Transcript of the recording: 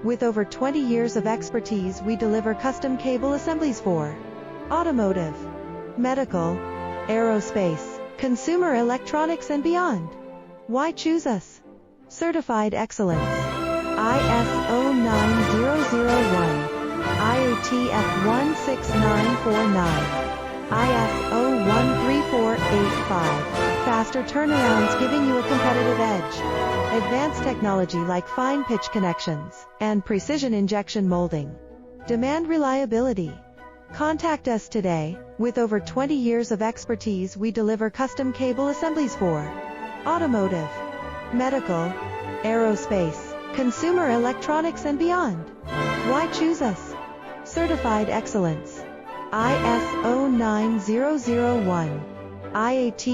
With over 20 years of expertise, we deliver custom cable assemblies for automotive, medical, aerospace, consumer electronics and beyond. Why choose us? Certified excellence. ISO 9001, IATF 16949, ISO 13485. Faster turnarounds giving you a competitive edge. Advanced technology like fine pitch connections and precision injection molding. Demand reliability. Contact us today. With over 20 years of expertise, we deliver custom cable assemblies for automotive, medical, aerospace, consumer electronics and beyond. Why choose us? Certified excellence. ISO 9001, IATF